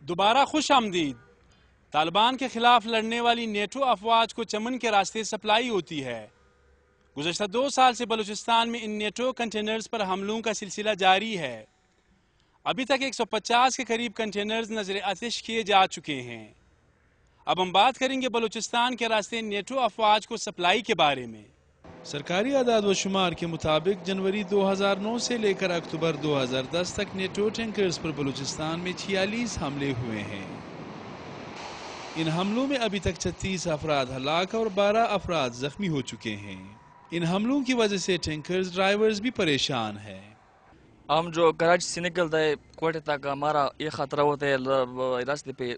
دوبارہ خوش آمدید۔ طالبان کے خلاف لڑنے والی نیٹو افواج کو چمن کے راستے سپلائی ہوتی ہے۔ گزشتہ 2 سال سے بلوچستان میں ان نیٹو کنٹینرز پر حملوں کا سلسلہ جاری ہے۔ ابھی تک 150 کے قریب کنٹینرز نظر آتش کیے جا چکے ہیں۔ اب ہم بات کریں گے بلوچستان کے راستے نیٹو افواج کو سپلائی کے بارے میں۔ سرکاری اعداد و شمار کے مطابق جنوری 2009 سے لے کر اکتوبر 2010 تک نیٹو ٹینکرز پر بلوچستان میں 46 حملے ہوئے ہیں۔ ان حملوں میں ابھی تک 36 افراد ہلاک اور 12 افراد زخمی ہو چکے ہیں۔ ان حملوں کی وجہ سے ٹینکرز ڈرائیورز بھی پریشان ہیں۔ ہم جو کراچی سے نکلتا ہے کوئٹہ تک ہمارا یہ خطرہ ہوتا ہے، راستے پہ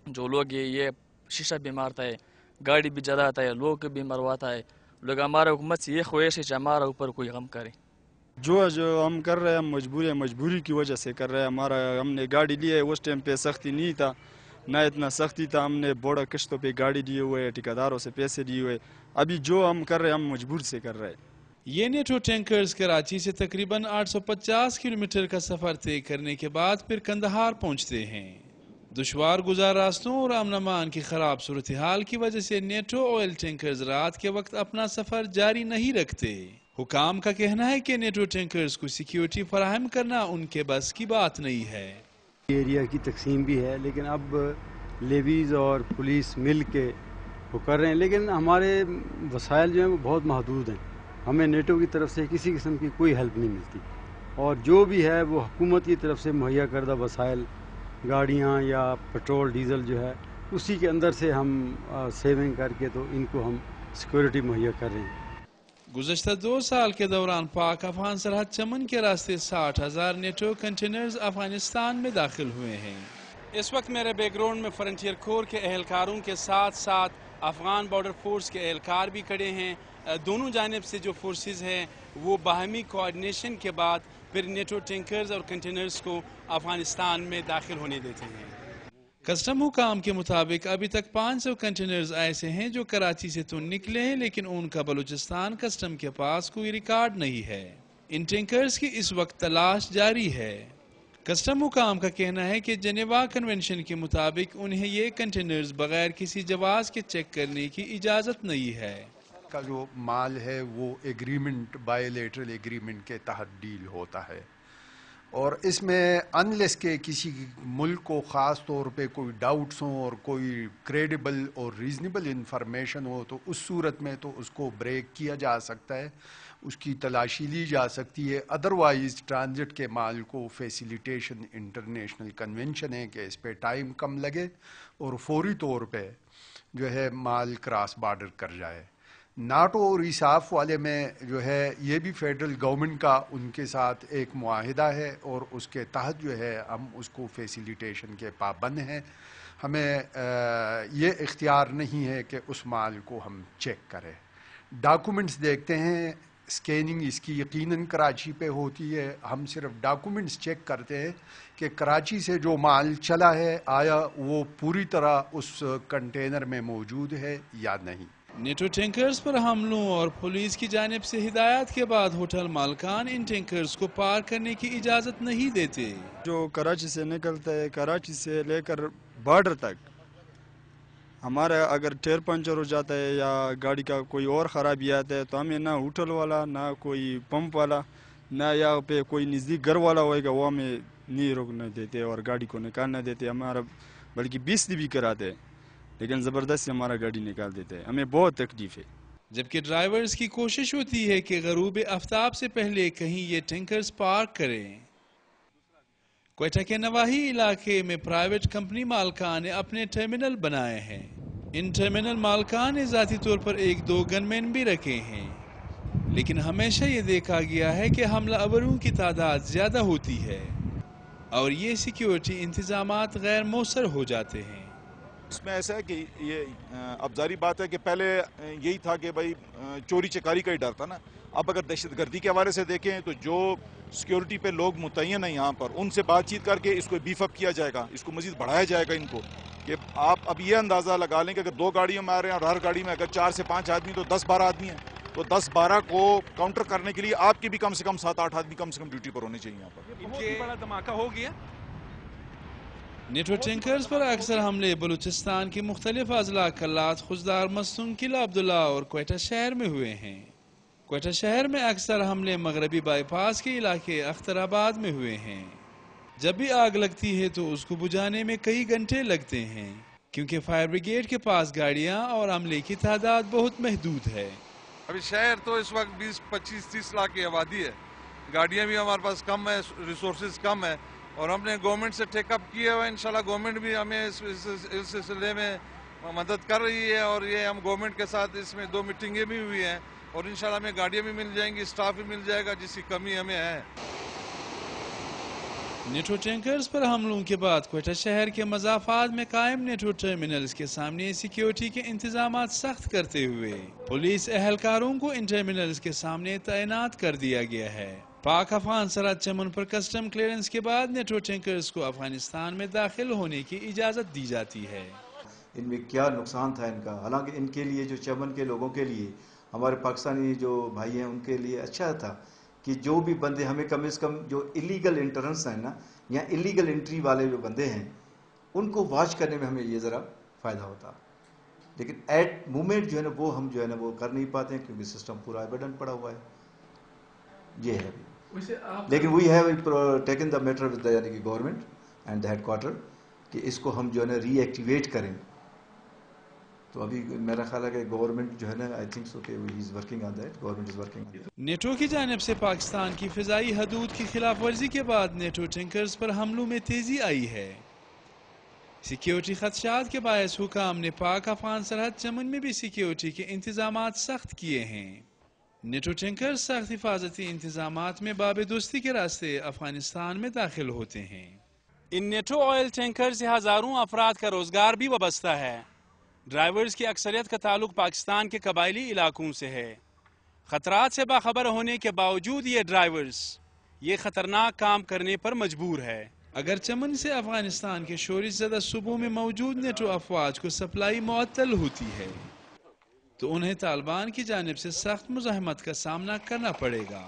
جو لوگ یہ شیشہ بھی مارتا ہے، گاڑی بھی جلاتا ہے، لوگ بھی مرواتا ہے۔ لوگ ہمارا حکومت سے یہ خواہش ہے کہ ہمارا اوپر کوئی غم کرے۔ جو ہم کر رہے ہیں ہم مجبوری کی وجہ سے کر رہے ہیں۔ ہم نے گاڑی لی ہے، اس ٹائم پہ سختی نہیں تھا، نہ اتنا سختی تھا، ہم نے بڑا قسطوں پہ گاڑی لیے ہوئے، ٹھیکیداروں سے پیسے لیے ہوئے۔ ابھی جو ہم کر رہے ہیں ہم مجبور سے کر رہے ہیں۔ یہ نیٹو ٹینکرز کراچی سے تقریباً 850 کلومیٹر کا سفر طے کرنے کے بعد پھر قندھار پہنچتے ہیں۔ دشوار گزار راستوں اور امن امان کی خراب صورتحال کی وجہ سے نیٹو آئل ٹینکرز رات کے وقت اپنا سفر جاری نہیں رکھتے۔ حکام کا کہنا ہے کہ نیٹو ٹینکرز کو سیکیورٹی فراہم کرنا ان کے بس کی بات نہیں ہے۔ ایریا کی تقسیم بھی ہے، لیکن اب لیویز اور پولیس مل کے وہ کر رہے ہیں، لیکن ہمارے وسائل جو ہیں وہ بہت محدود ہیں۔ ہمیں نیٹو کی طرف سے کسی قسم کی کوئی ہیلپ نہیں ملتی، اور جو بھی ہے وہ حکومت کی طرف سے مہیا کردہ وسائل، گاڑیاں یا پٹرول ڈیزل جو ہے اسی کے اندر سے ہم سیونگ کر کے تو ان کو ہم سیکورٹی مہیا کر رہے ہیں۔ گزشتہ 2 سال کے دوران پاک افغان سرحد چمن کے راستے 60,000 نیٹو کنٹینرز افغانستان میں داخل ہوئے ہیں۔ اس وقت میرے بیک گراؤنڈ میں فرنٹیئر کور کے اہلکاروں کے ساتھ ساتھ افغان بارڈر فورس کے اہلکار بھی کھڑے ہیں۔ دونوں جانب سے جو فورسز ہیں وہ باہمی کوآرڈینیشن کے بعد پھر نیٹو ٹینکرز اور کنٹینرز کو افغانستان میں داخل ہونے دیتے ہیں۔ کسٹم حکام کے مطابق ابھی تک 500 کنٹینرز ایسے ہیں جو کراچی سے تو نکلے ہیں، لیکن ان کا بلوچستان کسٹم کے پاس کوئی ریکارڈ نہیں ہے۔ ان ٹینکرز کی اس وقت تلاش جاری ہے۔ کسٹم حکام کا کہنا ہے کہ جنیوا کنونشن کے مطابق انہیں یہ کنٹینرز بغیر کسی جواز کے چیک کرنے کی اجازت نہیں ہے۔ کا جو مال ہے وہ ایگریمنٹ، بائیلیٹرل ایگریمنٹ کے تحت ڈیل ہوتا ہے، اور اس میں انلیس کہ کسی ملک کو خاص طور پہ کوئی ڈاؤٹس ہوں اور کوئی کریڈیبل اور ریزنیبل انفارمیشن ہو تو اس صورت میں تو اس کو بریک کیا جا سکتا ہے، اس کی تلاشی لی جا سکتی ہے۔ ادروائز ٹرانزٹ کے مال کو فیسیلیٹیشن انٹرنیشنل کنونشن ہے کہ اس پہ ٹائم کم لگے اور فوری طور پہ جو ہے مال کراس بارڈر کر جائے۔ ناٹو اور ایساف والے میں جو ہے یہ بھی فیڈرل گورنمنٹ کا ان کے ساتھ ایک معاہدہ ہے، اور اس کے تحت جو ہے ہم اس کو فیسیلیٹیشن کے پابند ہیں۔ ہمیں یہ اختیار نہیں ہے کہ اس مال کو ہم چیک کریں۔ ڈاکومنٹس دیکھتے ہیں، سکیننگ اس کی یقیناً کراچی پہ ہوتی ہے، ہم صرف ڈاکومنٹس چیک کرتے ہیں کہ کراچی سے جو مال چلا ہے آیا وہ پوری طرح اس کنٹینر میں موجود ہے یا نہیں۔ نیٹو ٹینکرز پر حملوں اور پولیس کی جانب سے ہدایات کے بعد ہوٹل مالکان ان ٹینکرز کو پار کرنے کی اجازت نہیں دیتے۔ جو کراچی سے نکلتا ہے، کراچی سے لے کر بارڈر تک، ہمارا اگر ٹائر پنچر ہو جاتا ہے یا گاڑی کا کوئی اور خرابی آتا ہے تو ہمیں نہ ہوٹل والا، نہ کوئی پمپ والا، نہ یہاں پہ کوئی نزدیک گھر والا ہوئے گا وہ ہمیں نہیں روکنے دیتے اور گاڑی کو نکالنا دیتے۔ ہمارا بلکہ 20 بھی کراتے ہیں، لیکن زبردست ہمارا گاڑی نکال دیتے ہیں، ہمیں بہت تکلیف ہے۔ جبکہ ڈرائیورز کی کوشش ہوتی ہے کہ غروب آفتاب سے پہلے کہیں یہ ٹینکرز پارک کریں۔ کوئٹہ کے نواحی علاقے میں پرائیویٹ کمپنی مالکان نے اپنے ٹرمینل بنائے ہیں۔ ان ٹرمینل مالکان نے ذاتی طور پر 1-2 گن مین بھی رکھے ہیں، لیکن ہمیشہ یہ دیکھا گیا ہے کہ حملہ آوروں کی تعداد زیادہ ہوتی ہے اور یہ سیکیورٹی انتظامات غیر مؤثر ہو جاتے ہیں۔ اس میں ایسا ہے کہ یہ اب ظاہری بات ہے کہ پہلے یہی تھا کہ بھائی چوری چکاری کا ہی ڈر تھا نا۔ اب اگر دہشت گردی کے حوالے سے دیکھیں تو جو سیکیورٹی پہ لوگ متعین ہیں یہاں پر، ان سے بات چیت کر کے اس کو بیف اپ کیا جائے گا، اس کو مزید بڑھایا جائے گا ان کو، کہ آپ اب یہ اندازہ لگا لیں کہ اگر 2 گاڑیوں میں آ رہے ہیں اور ہر گاڑی میں اگر 4 سے 5 آدمی تو 10-12 آدمی ہیں، تو 10-12 کو کاؤنٹر کرنے کے لیے آپ کے بھی کم سے کم 7-8 آدمی کم سے کم ڈیوٹی پر ہونے چاہیے یہاں پر۔ بہت بڑا دھماکہ ہو گیا۔ نیٹو ٹینکرز پر اکثر حملے بلوچستان کے مختلف اضلاع کلات، خزدار، مستونگ، قلعہ عبداللہ اور کوئٹہ شہر میں ہوئے ہیں۔ کوئٹہ شہر میں اکثر حملے مغربی بائی پاس کے علاقے اختر آباد میں ہوئے ہیں۔ جب بھی آگ لگتی ہے تو اس کو بجھانے میں کئی گھنٹے لگتے ہیں، کیونکہ فائر بریگیڈ کے پاس گاڑیاں اور عملے کی تعداد بہت محدود ہے۔ ابھی شہر تو اس وقت 20-25-30 لاکھ کی آبادی ہے، گاڑیاں بھی ہمارے پاس کم ہے، ریسورسز کم ہے، اور ہم نے گورنمنٹ سے ٹیک اپ کیا ہوا ہے۔ انشاءاللہ گورنمنٹ بھی ہمیں اس سلسلے میں مدد کر رہی ہے، اور یہ ہم گورنمنٹ کے ساتھ اس میں 2 میٹنگیں بھی ہوئی ہیں، اور انشاءاللہ ہمیں گاڑیاں بھی مل جائیں گی، اسٹاف بھی مل جائے گا جس کی کمی ہمیں ہے۔ نیٹو ٹینکرز پر حملوں کے بعد کوئٹہ شہر کے مضافات میں قائم نیٹو ٹرمینلز کے سامنے سیکیورٹی کے انتظامات سخت کرتے ہوئے پولیس اہلکاروں کو ان ٹرمینلز کے سامنے تعینات کر دیا گیا ہے۔ پاک افغان سرحد چمن پر کسٹم کلیئرنس کے بعد نیٹو ٹینکرز کو افغانستان میں داخل ہونے کی اجازت دی جاتی ہے۔ ان میں کیا نقصان تھا ان کا، حالانکہ ان کے لیے جو چمن کے لوگوں کے لیے، ہمارے پاکستانی جو بھائی ہیں ان کے لیے اچھا تھا کہ جو بھی بندے ہمیں کم از کم جو الیگل انٹرنس ہیں نا یا الیگل انٹری والے جو بندے ہیں ان کو واچ کرنے میں ہمیں یہ ذرا فائدہ ہوتا، لیکن ایٹ مومنٹ جو ہے نا وہ ہم جو ہے نا وہ کر نہیں پاتے ہیں کیونکہ سسٹم پورا ایویڈنٹ پڑا ہوا ہے۔ یہ ہے لیکن we have taken the matter with the یعنی کہ government and the headquarter کہ اس کو ہم جو ہے نا ری ایکٹیویٹ کریں، تو ابھی میرا خیال ہے کہ گورنمنٹ جو ہے نا آئی تھنک سو کہ he is working on that, government is working on that. NATO کی جانب سے پاکستان کی فضائی حدود کی خلاف ورزی کے بعد نیٹو ٹینکرز پر حملوں میں تیزی آئی ہے۔ سیکیورٹی خدشات کے باعث حکام نے پاک افغان سرحد چمن میں بھی سیکیورٹی کے انتظامات سخت کیے ہیں۔ نیٹو ٹینکرز سخت حفاظتی انتظامات میں باب دوستی کے راستے افغانستان میں داخل ہوتے ہیں۔ ان نیٹو آئل ٹینکر سے ہزاروں افراد کا روزگار بھی وابستہ ہے۔ ڈرائیورز کی اکثریت کا تعلق پاکستان کے قبائلی علاقوں سے ہے۔ خطرات سے باخبر ہونے کے باوجود یہ ڈرائیورز یہ خطرناک کام کرنے پر مجبور ہے۔ اگر چمن سے افغانستان کے شورش زدہ صوبوں میں موجود نیٹو افواج کو سپلائی معطل ہوتی ہے تو انہیں طالبان کی جانب سے سخت مزاحمت کا سامنا کرنا پڑے گا۔